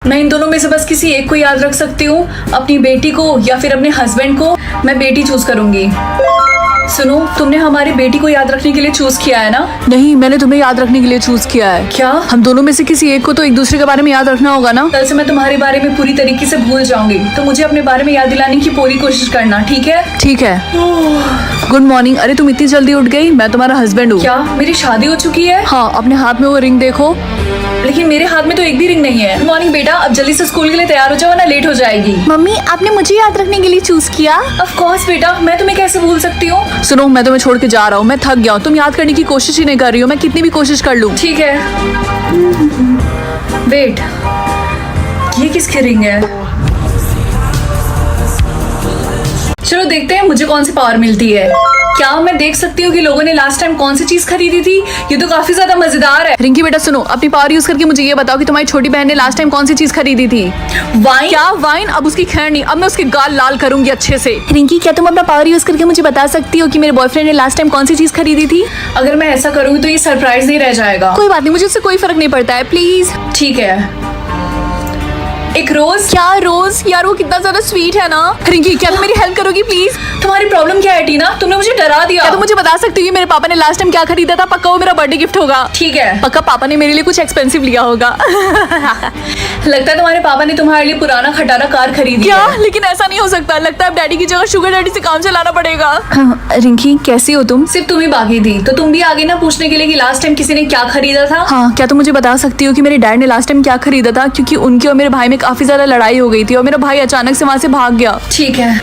मैं इन दोनों में से बस किसी एक को याद रख सकती हूँ, अपनी बेटी को या फिर अपने हस्बैंड को। मैं बेटी चूज करूंगी। सुनो, तुमने हमारी बेटी को याद रखने के लिए चूज किया है ना? नहीं, मैंने तुम्हें याद रखने के लिए चूज किया है। क्या? हम दोनों में से किसी एक को तो एक दूसरे के बारे में याद रखना होगा ना। कल से मैं तुम्हारे बारे में पूरी तरीके से भूल जाऊंगी, तो मुझे अपने बारे में याद दिलाने की पूरी कोशिश करना, ठीक है? ठीक है। Good morning. अरे तुम इतनी जल्दी उठ गई? मैं तुम्हारा हस्बैंड हूँ। क्या मेरी शादी हो चुकी है? हाँ, अपने हाथ में वो रिंग देखो। लेकिन मेरे हाथ में तो एक भी रिंग नहीं है। गुड मॉर्निंग बेटा, अब जल्दी से स्कूल के लिए तैयार हो जाओ ना, लेट हो जाएगी। मम्मी, आपने मुझे याद रखने के लिए चूज किया? ऑफ कोर्स बेटा, मैं तुम्हें कैसे भूल सकती हूँ। सुनो, मैं तुम्हें छोड़ के जा रहा हूँ। मैं थक गया हूँ। तुम याद करने की कोशिश ही नहीं कर रही हो, मैं कितनी भी कोशिश कर लूँ। ठीक है। वेट, ये किसकी रिंग है? चलो देखते हैं मुझे कौन सी पावर मिलती है। क्या मैं देख सकती हूँ कि लोगों ने लास्ट टाइम कौन सी चीज खरीदी थी? ये तो काफी ज्यादा मजेदार है। रिंकी बेटा सुनो, अपनी पावर यूज करके मुझे ये बताओ कि तुम्हारी छोटी बहन ने लास्ट टाइम कौन सी चीज खरीदी थी? वाइन? क्या वाइन? अब उसकी खैर नहीं, अब मैं उसके गाल लाल करूंगी अच्छे से। रिंकी, क्या तुम अपना पावर यूज करके मुझे बता सकती हो कि मेरे बॉयफ्रेंड ने लास्ट टाइम कौन सी चीज खरीदी थी? अगर मैं ऐसा करूंगी तो ये सरप्राइज नहीं रह जाएगा। कोई बात नहीं, मुझे उससे कोई फर्क नहीं पड़ता है, प्लीज। ठीक है। एक रोज? क्या रोज? यार वो कितना ज्यादा स्वीट है ना। रिंकी, क्या तुम मेरी हेल्प करोगी प्लीज? तुम्हारी प्रॉब्लम क्या है टीना? तुमने मुझे डरा दिया। क्या तुम मुझे बता सकती हो कि मेरे पापा ने लास्ट टाइम क्या खरीदा था? पक्का वो मेरा बर्थडे गिफ्ट होगा। ठीक है। पक्का पापा ने मेरे लिए कुछ एक्सपेंसिव लिया होगा। लगता है तुम्हारे पापा ने तुम्हारे लिए पुराना खटारा कार खरीदी क्या? है। लेकिन ऐसा नहीं हो सकता। लगता है अब डैडी की जगह शुगर डैडी से काम चलाना पड़ेगा। रिंकी, कैसी हो तुम? सिर्फ तुम ही बाकी थी, तो तुम भी आगे ना पूछने के लिए कि लास्ट टाइम किसी ने क्या खरीदा था। हाँ, क्या तुम मुझे बता सकती हो कि मेरे डैड ने लास्ट टाइम क्या खरीदा था? क्योंकि उनकी और मेरे भाई में काफी ज्यादा लड़ाई हो गई थी और मेरा भाई अचानक से वहाँ से भाग गया। ठीक है।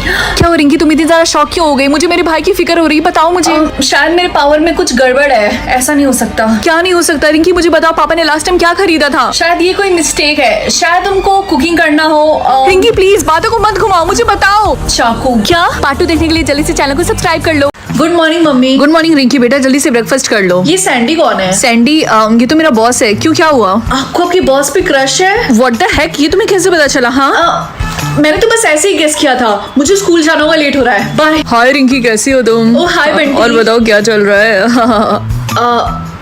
क्या हो रिंकी, तुम इतनी ज्यादा शॉक क्यों हो गई? मुझे मेरे भाई की फिक्र हो रही है, बताओ मुझे। शायद मेरे पावर में कुछ गड़बड़ है। ऐसा नहीं हो सकता। क्या नहीं हो सकता? रिंकी मुझे बताओ, पापा ने लास्ट टाइम क्या खरीदा था? शायद ये कोई मिस्टेक है। शायद उनको कुकिंग करना हो। रिंकी प्लीज बातों को मत घुमाओ, मुझे बताओ। चाकू? क्या? पार्ट 2 देखने के लिए जल्दी से चैनल को सब्सक्राइब कर लो। Good morning mummy. Good morning Rinki बेटा, जल्दी से ब्रेकफास्ट कर लो। ये सैंडी कौन है? सैंडी ये तो मेरा बॉस है। क्यों, क्या हुआ? आपको आपके बॉस पे क्रश है? व्हाट द हेक, ये तुम्हें कैसे पता चला? हाँ, मैंने तो बस ऐसे ही गेस किया था। मुझे स्कूल जाना होगा, लेट हो रहा है। बाय। हाय रिंकी, कैसी हो तुम? ओ हाय बंटी। और बताओ क्या चल रहा है?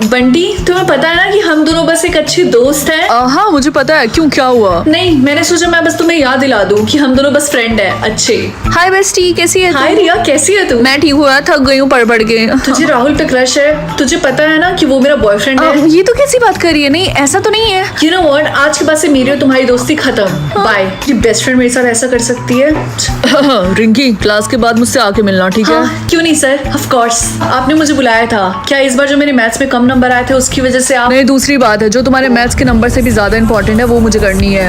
बंटी, तुम्हें पता है ना कि हम दोनों बस एक अच्छे दोस्त हैं। हाँ मुझे पता है। क्यों, क्या हुआ? नहीं, मैंने सोचा मैं बस तुम्हें याद दिला दूं कि हम दोनों बस फ्रेंड हैं अच्छे। हाय बेस्टी, कैसी है? हाय रिया, कैसी है तू? मैं ठीक हूँ, थक गई हूँ पढ़ पढ़ के। तुझे राहुल पे क्रश है? तुझे पता है ना कि वो मेरा बॉयफ्रेंड है? ये तो कैसी बात कर रही है? नहीं, ऐसा तो नहीं है। यू नो व्हाट, आज के बाद से मेरी और तुम्हारी दोस्ती खत्म। बाय। ये बेस्ट फ्रेंड मेरे साथ ऐसा कर सकती है? रिंकी, क्लास के बाद मुझसे आके मिलना, ठीक है? क्यों नहीं सर, ऑफ कोर्स। आपने मुझे बुलाया था। क्या इस बार जो मेरे मैथ्स में कम नंबर आए थे उसकी वजह से आप? नहीं, दूसरी बात है, जो तुम्हारे मैथ्स के नंबर से भी ज्यादा इंपॉर्टेंट है वो मुझे करनी है।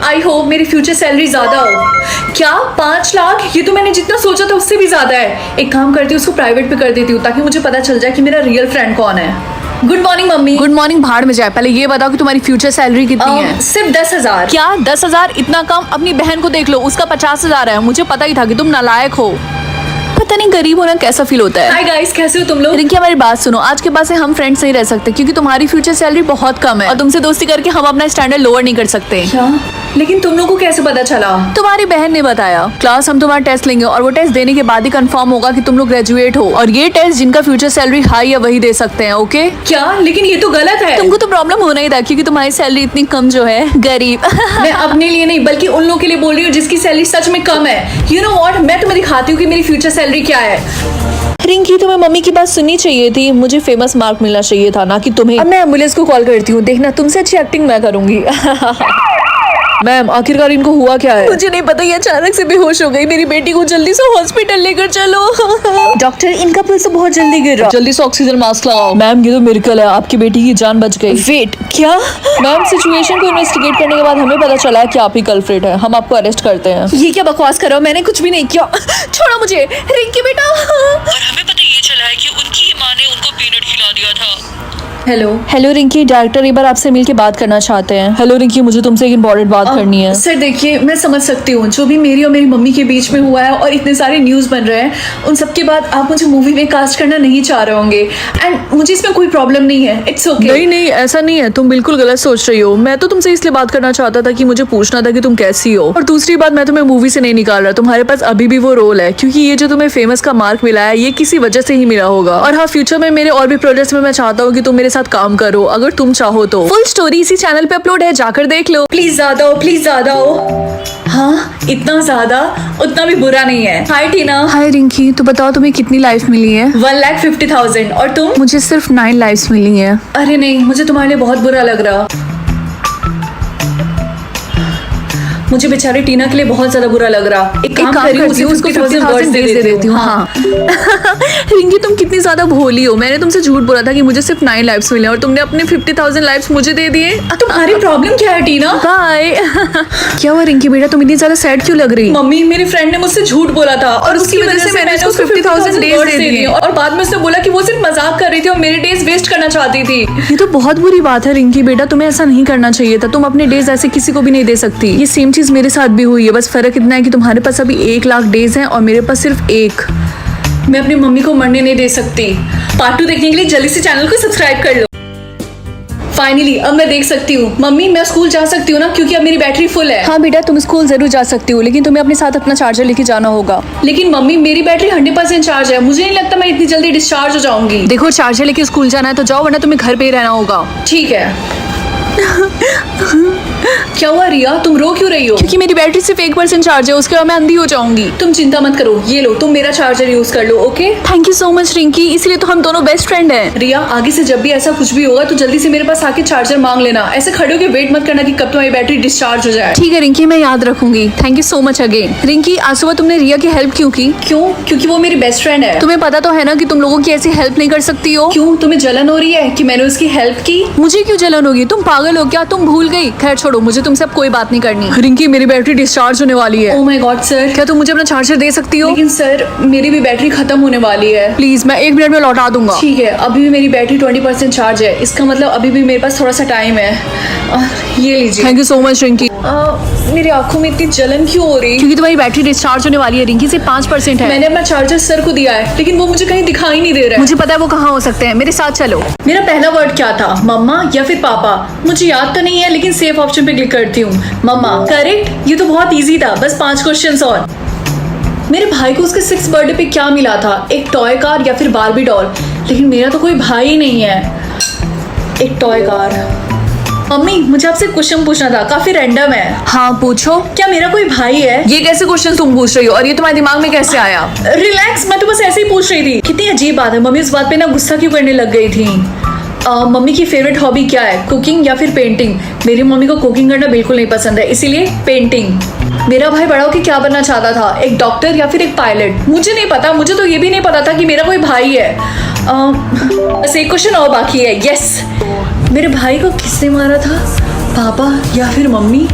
आई होप मेरी फ्यूचर सैलरी ज्यादा हो। क्या 5 लाख? ये तो मैंने जितना सोचा था उससे भी ज्यादा है। एक काम करती हूँ, उसको प्राइवेट पे कर देती हूँ ताकि मुझे पता चल जाए कि मेरा रियल फ्रेंड कौन है। Good morning mummy. Good morning भाड़ में जाए। पहले ये बताओ कि तुम्हारी फ्यूचर सैलरी कितनी है? सिर्फ 10,000। क्या 10,000? इतना कम? अपनी बहन को देख लो, उसका 50,000 है। मुझे पता ही था कि तुम नालायक हो। पता नहीं गरीब होना कैसा फील होता है। हाय गाइस, कैसे हो तुम लोग? रिंकी, हमारी बात सुनो। आज के बाद से हम फ्रेंड्स नहीं रह सकते क्योंकि तुम्हारी फ्यूचर सैलरी बहुत कम है और तुमसे दोस्ती करके हम अपना स्टैंडर्ड लोअर नहीं कर सकते। क्या? लेकिन तुम लोगों को कैसे पता चला? तुम्हारी बहन ने बताया। क्लास हम तुम्हारा टेस्ट लेंगे और वो टेस्ट देने के बाद ही कंफर्म होगा कि तुम लोग ग्रेजुएट हो, और ये टेस्ट जिनका फ्यूचर सैलरी हाई है वही दे सकते हैं। ओके? क्या? लेकिन ये तो गलत है। तुमको तो प्रॉब्लम होना ही था क्योंकि तुम्हारी सैलरी इतनी कम जो है। गरीब। मैं अपने लिए नहीं बल्कि उन लोगों के लिए बोल रही हूँ जिसकी सैलरी सच में कम है। यू नो व्हाट, मैं तुम्हें दिखाती हूँ कि मेरी फ्यूचर सैलरी क्या है। रिंकी, तुम्हें मम्मी की बात सुननी चाहिए थी। मुझे फेमस मार्क मिलना चाहिए था, ना कि तुम्हें। अब मैं एम्बुलेंस को कॉल करती हूँ। देखना, तुमसे अच्छी एक्टिंग मैं करूंगी। मैम, आखिरकार इनको हुआ क्या है? मुझे नहीं पता, ये अचानक से बेहोश हो गई। मेरी बेटी को जल्दी से हॉस्पिटल लेकर चलो। डॉक्टर, इनका पल्स तो बहुत जल्दी गिर रहा। जल्दी से ऑक्सीजन मास्क लगाओ। मैम, ये तो मिरेकल है, आपकी बेटी की जान बच गई। वेट, क्या? मैम, सिचुएशन को इन्वेस्टिगेट करने के बाद हमें पता चला है कि आप ही कल्प्रिट है। हम आपको अरेस्ट करते हैं। ये क्या बकवास कर रहे हो? मैंने कुछ भी नहीं किया। छोड़ो मुझे। रिंकी बेटा। और हमें पता ये चला है कि उनकी ही माँ ने उनको पीनट खिला दिया था। हेलो। हेलो रिंकी, डायरेक्टर एक बार आपसे मिलके बात करना चाहते हैं। हेलो रिंकी, मुझे तुमसे एक इम्पोर्टेंट बात करनी है। सर देखिए, मैं समझ सकती हूँ जो भी मेरी और मेरी मम्मी के बीच में हुआ है और इतने सारे न्यूज़ बन रहे हैं, उन सब के बाद आप मुझे मूवी में कास्ट करना नहीं चाह रहे होंगे, एंड मुझे इसमें कोई प्रॉब्लम नहीं है। It's okay. नहीं नहीं, ऐसा नहीं है, तुम बिल्कुल गलत सोच रही हो। मैं तो तुमसे इसलिए बात करना चाहता था कि मुझे पूछना था कि तुम कैसी हो। और दूसरी बात, मैं तुम्हें मूवी से नहीं निकाल रहा, तुम्हारे पास अभी भी वो रोल है, क्योंकि ये जो तुम्हें फेमस का मार्क मिला है ये किसी वजह से ही मिला होगा। और हाँ, फ्यूचर में मेरे और भी प्रोजेक्ट्स में मैं चाहता हूँ कि तुम मेरे साथ काम करो अगर तुम चाहो तो। फुल स्टोरी इसी चैनल पे अपलोड है, जाकर देख लो। प्लीज ज्यादा हो, प्लीज ज्यादा हो। हाँ, इतना ज्यादा उतना भी बुरा नहीं है। हाय टीना। हाय रिंकी, तो बताओ तुम्हें कितनी लाइफ मिली है? 1,50,000। और तुम? मुझे सिर्फ 9 लाइफ्स मिली है। अरे नहीं, मुझे तुम्हारे लिए बहुत बुरा लग रहा। मुझे बेचारी टीना के लिए बहुत ज्यादा बुरा लग रहा। एक काम करी, उसे उसको 50,000 दे देती हूँ। हाँ। रिंकी तुम कितनी ज्यादा भोली हो। मैंने तुमसे झूठ बोला था कि मुझे सिर्फ 9 लाइफ्स मिले और तुमने अपने 50,000 लाइफ्स मुझे दे दिए। तुम्हारी प्रॉब्लम क्या है टीना? बाय। क्या हुआ रिंकी बेटा, तुम इतनी ज्यादा सैड क्यों लग रही? मम्मी, मेरी फ्रेंड ने मुझसे झूठ बोला था और उसकी वजह से मैंने उसको 50,000 डेज दे दिए। और बाद में उसने बोला कि वो सिर्फ मजाक कर रही थी और मेरे डेज वेस्ट करना चाहती थी। ये तो बहुत बुरी बात है रिंकी बेटा, तुम्हें ऐसा नहीं करना चाहिए था। तुम अपने डेज ऐसे किसी को भी नहीं दे सकती। ये सेम चीज मेरे साथ भी हुई है, बस फर्क इतना है कि तुम्हारे पास अभी 1 लाख डेज हैं और मेरे पास सिर्फ 1। मैं अपनी मम्मी को मरने नहीं दे सकती। पार्ट 2 देखने के लिए जल्दी से चैनल को सब्सक्राइब कर लो। फाइनली अब मैं देख सकती हूँ। मम्मी, मैं स्कूल जा सकती हूँ ना, क्योंकि अब मेरी बैटरी फुल है। हाँ बेटा, तुम स्कूल जरूर जा सकती हो, लेकिन तुम्हें अपने साथ अपना चार्जर लेके जाना होगा। लेकिन मम्मी, मेरी बैटरी 100% चार्ज है। मुझे नहीं लगता मैं इतनी जल्दी डिस्चार्ज हो जाऊंगी। देखो, चार्जर लेके स्कूल जाना है तो जाओ, वरना तुम्हें घर पे ही रहना होगा। ठीक है। क्या हुआ रिया, तुम रो क्यों रही हो? क्योंकि मेरी बैटरी सिर्फ 1% चार्ज है, उसके बाद मैं अंधी हो जाऊंगी। तुम चिंता मत करो, ये लो, तुम मेरा चार्जर यूज कर लो। Okay, thank you so much Rinki, इसलिए तो हम दोनों बेस्ट फ्रेंड हैं। रिया, आगे से जब भी ऐसा कुछ भी होगा तो जल्दी से मेरे पास आके चार्जर मांग लेना। ऐसे खड़े होकर वेट मत करना कि कब तुम्हारी बैटरी डिस्चार्ज हो जाए। ठीक है रिंकी, मैं याद रखूंगी। Thank you so much again. Rinki, आज सुबह तुमने रिया की हेल्प क्यों की? क्यों? क्योंकि वो मेरी बेस्ट फ्रेंड है। तुम्हें पता तो है ना कि तुम लोगों की ऐसी हेल्प नहीं कर सकती हो। क्यों, तुम्हें जलन हो रही है कि मैंने उसकी हेल्प की? मुझे क्यों जलन होगी? तुम पागल हो क्या? तुम भूल गई? खैर छोड़ो, मुझे तुमसे अब कोई बात नहीं करनी। रिंकी, मेरी बैटरी डिस्चार्ज होने वाली है। ओह माय गॉड सर, क्या तुम मुझे अपना चार्जर दे सकती हो? लेकिन सर मेरी भी बैटरी खत्म होने वाली है। प्लीज, मैं 1 मिनट में लौटा दूंगा। ठीक है, अभी भी मेरी बैटरी 20% चार्ज है। इसका मतलब अभी भी मेरे पास थोड़ा सा टाइम है। ये लीजिए। Thank you so much Rinki. मेरी आंखों में इतनी जलन क्यों हो रही? क्योंकि तुम्हारी बैटरी डिस्चार्ज होने वाली है रिंकी, सिर्फ 5% है। मैंने अपना चार्जर सर को दिया है, लेकिन वो मुझे कहीं दिखाई नहीं दे रहा है। मुझे पता है वो कहाँ हो सकते हैं, मेरे साथ चलो। मेरा पहला वर्ड क्या था, मम्मा या फिर पापा? मुझे याद तो नहीं है, लेकिन सेफ ऑप्शन पे क्लिक करती हूँ। मम्मा, करेक्ट। ये तो बहुत इजी था, बस 5 क्वेश्चंस और। मेरे भाई को उसके 6th बर्थडे पे क्या मिला था? एक टॉय कार या फिर बार्बी डॉल? लेकिन मेरा तो कोई भाई ही नहीं है। एक टॉय कार। मम्मी, मुझे आपसे क्वेश्चन पूछना था, काफी रैंडम है। हाँ पूछो। क्या मेरा कोई भाई है? ये कैसे क्वेश्चन तुम पूछ रही हो और ये तुम्हारे दिमाग में कैसे आया? रिलैक्स, मैं तो बस ऐसे ही पूछ रही थी। कितनी अजीब बात है, मम्मी उस बात पे ना गुस्सा क्यों करने लग गई थी। मम्मी की फेवरेट हॉबी क्या है, कुकिंग या फिर पेंटिंग? मेरी मम्मी को कुकिंग करना बिल्कुल नहीं पसंद है, इसीलिए पेंटिंग। मेरा भाई बड़ा होकर क्या बनना चाहता था, एक डॉक्टर या फिर एक पायलट? मुझे नहीं पता, मुझे तो ये भी नहीं पता था कि मेरा कोई भाई है। बस एक क्वेश्चन और बाकी है। यस, मेरे भाई को किसने मारा था, पापा या फिर मम्मी?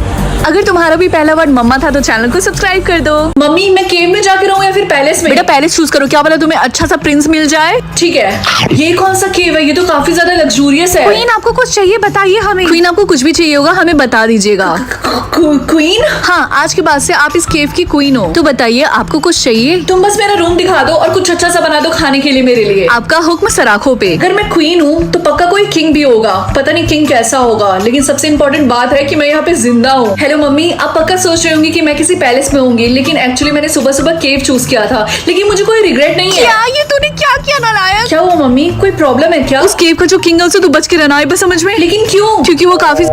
अगर तुम्हारा भी पहला वर्ड मम्मा था तो चैनल को सब्सक्राइब कर दो। मम्मी, मैं केव में जाके रहूं या फिर पैलेस में? बेटा पैलेस चूज करो, क्या पता तुम्हें अच्छा सा प्रिंस मिल जाए। ठीक है। ये कौन सा केव है? ये तो काफी ज्यादा लग्जूरियस है। क्वीन, आपको कुछ चाहिए बताइए हमें। क्वीन, आपको कुछ भी चाहिए होगा हमें बता दीजिएगा। क्वीन? हाँ, आज के बाद से आप इस केव की क्वीन हो। तो बताइए आपको कुछ चाहिए? तुम बस मेरा रूम दिखा दो और कुछ अच्छा सा बना दो खाने के लिए मेरे लिए। आपका हुक्म सराखों पे। अगर मैं क्वीन हूँ तो पक्का कोई किंग भी होगा। पता नहीं किंग कैसा होगा, लेकिन सबसे इम्पोर्टेंट बात है कि मैं यहाँ पे जिंदा हूँ। हेलो मम्मी, आप पक्का सोच रही होंगी कि मैं किसी पैलेस में होंगी, लेकिन एक्चुअली मैंने सुबह सुबह केव चूज किया था, लेकिन मुझे कोई रिग्रेट नहीं है। क्या ये तूने क्या किया नालायक? क्या हुआ मम्मी, कोई प्रॉब्लम है क्या? उस केव का जो किंग है उसे तू बच के रहना है बस, समझ में? लेकिन क्यों? क्योंकि वो काफी।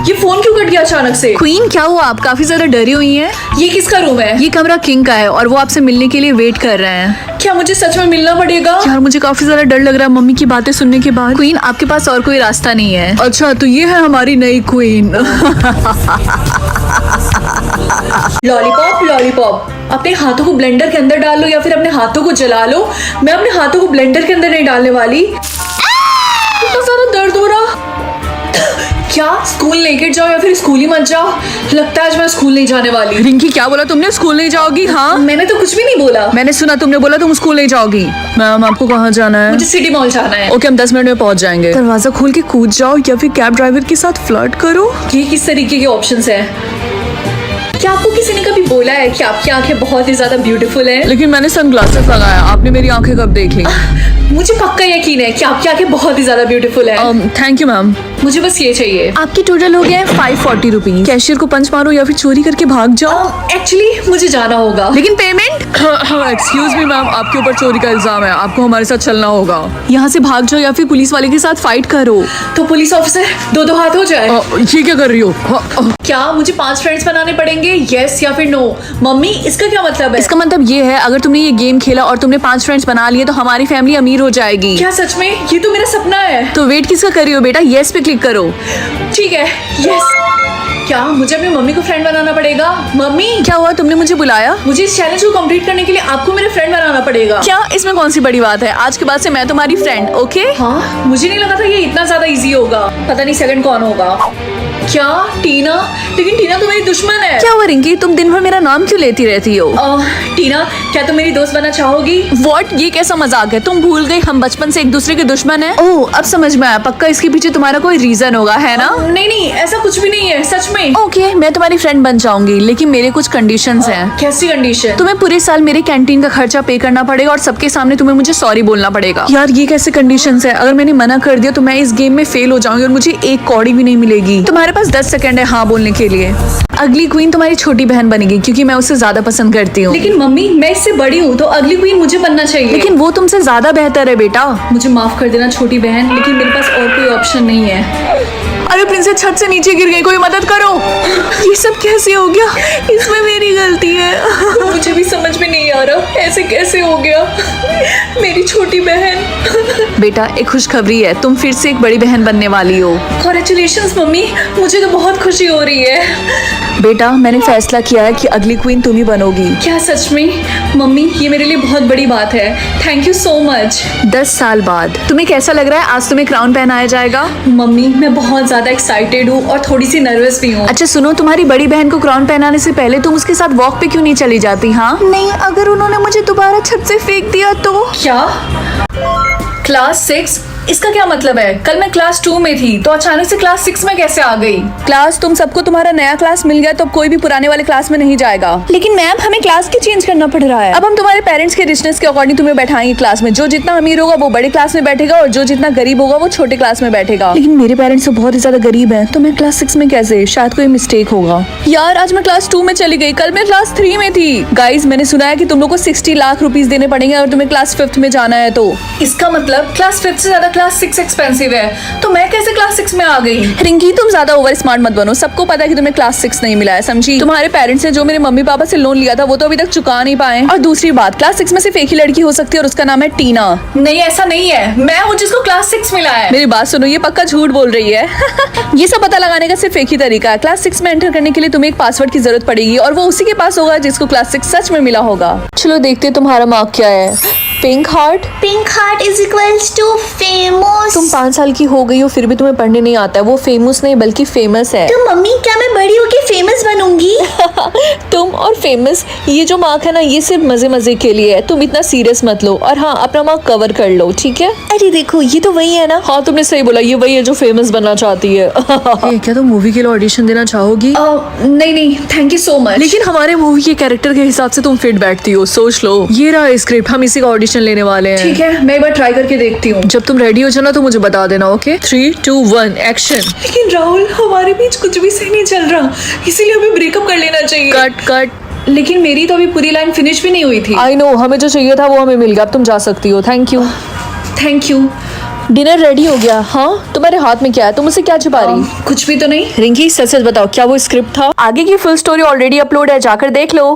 ये फोन क्यों कट गया अचानक से? क्वीन, क्या हुआ? आप काफी ज्यादा डरी हुई हैं। ये किसका रूम है? ये कमरा किंग का है और वो आपसे मिलने के लिए वेट कर रहे हैं। क्या मुझे सच में मिलना पड़ेगा? यार मुझे काफी ज्यादा डर लग रहा है मम्मी की बातें सुनने के बाद। क्वीन, आपके पास और कोई रास्ता नहीं है। अच्छा, तो ये है हमारी नई क्वीन। लॉलीपॉप, लॉलीपॉप, अपने हाथों को ब्लेंडर के अंदर डाल लो या फिर अपने हाथों को जला लो। मैं अपने हाथों को ब्लेंडर के अंदर नहीं डालने वाली। इतना ज्यादा दर्द हो रहा। क्या स्कूल लेकर जाओ या फिर स्कूल ही मत जाओ? लगता है आज मैं स्कूल नहीं जाने वाली। रिंकी, क्या बोला तुमने? स्कूल नहीं जाओगी? हाँ, मैंने तो कुछ भी नहीं बोला। मैंने सुना तुमने बोला तुम स्कूल नहीं जाओगी। मैम, आपको कहाँ जाना है? मुझे सिटी मॉल जाना है। ओके, हम 10 मिनट में पहुंच जाएंगे। दरवाजा खोल के कूद जाओ या फिर कैब ड्राइवर के साथ फ्लर्ट करो। ये किस तरीके के ऑप्शंस हैं? क्या आपको किसी ने कभी बोला है कि आपकी आंखें बहुत ही ज्यादा ब्यूटीफुल हैं? लेकिन मैंने सनग्लासेस लगाया, आपने मेरी आंखें कब देख ली? मुझे पक्का यकीन है कि आपकी आंखें बहुत ही ज्यादा ब्यूटीफुल हैं। Thank you ma'am. मुझे बस ये चाहिए। आपकी टोटल हो गया है 540 रुपीज। कैशियर को पंच मारो या फिर चोरी करके भाग जाओ। एक्चुअली मुझे जाना होगा। लेकिन पेमेंट। एक्सक्यूज मी मैम, आपके ऊपर चोरी का इल्जाम है, आपको हमारे साथ चलना होगा। यहाँ से भाग जाओ या फिर पुलिस वाले के साथ फाइट करो। तो पुलिस ऑफिसर दो हाथ हो जाए। ये क्या कर रही हो? क्या मुझे 5 फ्रेंड्स बनाने पड़ेंगे, यस या फिर नो? मम्मी इसका क्या मतलब है? इसका मतलब ये है, अगर तुमने ये गेम खेला और तुमने 5 फ्रेंड्स बना लिए तो हमारी फैमिली अमीर हो जाएगी। क्या सच में? ये तो मेरा सपना है। तो वेट किसका कर रही हो बेटा, येस पे क्लिक करो। ठीक है, यस। क्या मुझे अपनी मम्मी को फ्रेंड बनाना पड़ेगा? मम्मी, क्या हुआ, तुमने मुझे बुलाया? मुझे इस चैलेंज को कंप्लीट करने के लिए आपको मेरे फ्रेंड बनाना पड़ेगा। क्या इसमें कौन सी बड़ी बात है? आज के बाद से मैं तुम्हारी फ्रेंड, ओके? हाँ, मुझे नहीं लगा था ये इतना ज्यादा इजी होगा। पता नहीं सेकंड कौन होगा। क्या टीना? लेकिन टीना तो मेरी दुश्मन है। क्या हुआ रिंकी, तुम दिन भर मेरा नाम क्यों लेती रहती हो? टीना, क्या तुम मेरी दोस्त बनना चाहोगी? व्हाट, ये कैसा मजाक है? तुम भूल गई हम बचपन से एक दूसरे के दुश्मन हैं? ओह, अब समझ में आया, पक्का इसके पीछे तुम्हारा कोई रीजन होगा, है ना? नहीं नहीं, ऐसा कुछ भी नहीं है, सच में। ओके, मैं तुम्हारी फ्रेंड बन जाऊंगी, लेकिन मेरे कुछ कंडीशंस हैं। कैसी कंडीशन? तुम्हें पूरे साल मेरे कैंटीन का खर्चा पे करना पड़ेगा और सबके सामने तुम्हें मुझे सॉरी बोलना पड़ेगा। यार ये कैसे कंडीशंस है? अगर मैंने मना कर दिया तो मैं इस गेम में फेल हो जाऊंगी और मुझे एक कौड़ी भी नहीं मिलेगी। तुम्हारे पास 10 सेकंड है हाँ बोलने के लिए। अगली क्वीन तुम्हारी छोटी बहन बनेगी क्योंकि मैं उसे ज्यादा पसंद करती हूँ। लेकिन मम्मी, मैं इससे बड़ी हूँ तो अगली क्वीन मुझे बनना चाहिए। लेकिन वो तुमसे ज्यादा बेहतर है बेटा। मुझे माफ कर देना छोटी बहन, लेकिन मेरे पास और कोई ऑप्शन नहीं है। अरे प्रिंसेस छत से नीचे गिर गई, कोई मदद करो। ये सब कैसे हो गया? इसमें मेरी गलती है। मुझे भी समझ में नहीं आ रहा ऐसे कैसे हो गया। मेरी छोटी बहन। बेटा एक खुशखबरी है, तुम फिर से एक बड़ी बहन बनने वाली हो। कॉन्ग्रेचुलेशंस मम्मी, मुझे तो बहुत खुशी हो रही है। बेटा मैंने फैसला किया है कि अगली क्वीन तुम ही बनोगी। क्या सच में? मम्मी ये मेरे लिए बहुत बड़ी बात है, थैंक यू सो मच। 10 साल बाद तुम्हें कैसा लग रहा है? आज तुम्हें क्राउन पहनाया जाएगा। मम्मी मैं बहुत ज्यादा एक्साइटेड हूँ और थोड़ी सी नर्वस भी हूँ। अच्छा सुनो, तुम्हारी बड़ी बहन को क्राउन पहनाने से पहले तुम उसके साथ वॉक पे क्यों नहीं चली जाती? हाँ नहीं, अगर उन्होंने मुझे दोबारा छत से फेंक दिया तो? क्या? क्लास 6? इसका क्या मतलब है? कल मैं क्लास 2 में थी तो अचानक से क्लास 6 में कैसे आ गई? क्लास तुम सबको तुम्हारा नया क्लास मिल गया तो अब कोई भी पुराने वाले क्लास में नहीं जाएगा। लेकिन मैम हमें क्लास की चेंज करना पड़ रहा है। अब हम तुम्हारे पेरेंट्स के रिचनेस के अकॉर्डिंग तुम्हें बैठाएंगे क्लास में। जो जितना अमीर होगा वो बड़े क्लास में बैठेगा और जो जितना गरीब होगा वो छोटे क्लास में बैठेगा। लेकिन मेरे पेरेंट्स तो बहुत ही ज्यादा गरीब है, तो मैं क्लास 6 में कैसे? शायद कोई मिस्टेक होगा। यार आज मैं क्लास 2 में चली गई, कल मैं क्लास 3 में थी। गाइज मैंने सुना है कि तुम लोग को 60 लाख रुपीज देने पड़ेंगे अगर तुम्हें क्लास 5th में जाना है तो। इसका मतलब क्लास 5 से ज्यादा क्लास 6 एक्सपेंसिव है, तो मैं कैसे क्लास 6 में आ गई? रिंकी तुम ज्यादा ओवर स्मार्ट मत बनो, सबको पता है कि तुम्हें क्लास 6 नहीं मिला है, समझी? तुम्हारे पेरेंट्स ने जो मेरे मम्मी पापा से लोन लिया था वो तो अभी तक चुका नहीं पाए। और दूसरी बात, क्लास 6 में सिर्फ एक ही लड़की हो सकती है और उसका नाम है टीना। नहीं ऐसा नहीं है, मैं हूँ जिसको क्लास 6 मिला है। मेरी बात सुनो, ये पक्का झूठ बोल रही है। ये सब पता लगाने का सिर्फ एक ही तरीका है। क्लास 6 में एंटर करने के लिए तुम्हें एक पासवर्ड की जरूरत पड़ेगी और वो उसी के पास होगा जिसको क्लास 6 सच में मिला होगा। चलो देखते तुम्हारा मार्क क्या है। Pink heart. Pink heart is equals to famous. तुम 5 साल की हो गई हो फिर भी तुम्हें पढ़ने नहीं आता है। वो फेमस नहीं बल्कि फेमस है। तो मम्मी क्या मैं बड़ी होके फेमस बनूंगी? तुम और फेमस, ये जो मार्क है ना ये सिर्फ मजे मजे के लिए है, तुम इतना सीरियस मत लो। और हाँ, अपना मार्क कवर कर लो, ठीक है? अरे देखो ये तो वही है ना। हाँ तुमने सही बोला, ये वही है जो फेमस बनना चाहती है। क्या तुम मूवी के लिए ऑडिशन देना चाहोगी? नहीं नहीं, थैंक यू सो मच। लेकिन हमारे मूवी के कैरेक्टर के हिसाब से तुम फिट बैठती हो, सोच लो। ये रहा स्क्रिप्ट, हम इसी का ऑडिशन लेने वाले हैं। ठीक है, मैं एक बार ट्राई करके देखती हूँ। जब तुम रेडी हो जाना तो मुझे बता देना, ओके? 3, 2, 1 एक्शन। लेकिन राहुल हमारे बीच कुछ भी सही नहीं चल रहा, इसीलिए हमें ब्रेकअप कर लेना चाहिए। Cut cut. लेकिन मेरी तो अभी पूरी लाइन फिनिश भी नहीं हुई थी। आई नो, हमें जो चाहिए था वो हमें मिल गया, अब तुम जा सकती हो। Thank you. Thank you. Dinner ready हो गया। हाँ तुम्हारे हाथ में क्या है? तुम मुझसे क्या छुपा रही? कुछ भी तो नहीं। रिंकी सच सच बताओ, क्या वो स्क्रिप्ट था? आगे की फुल स्टोरी ऑलरेडी अपलोड है, जाकर देख लो।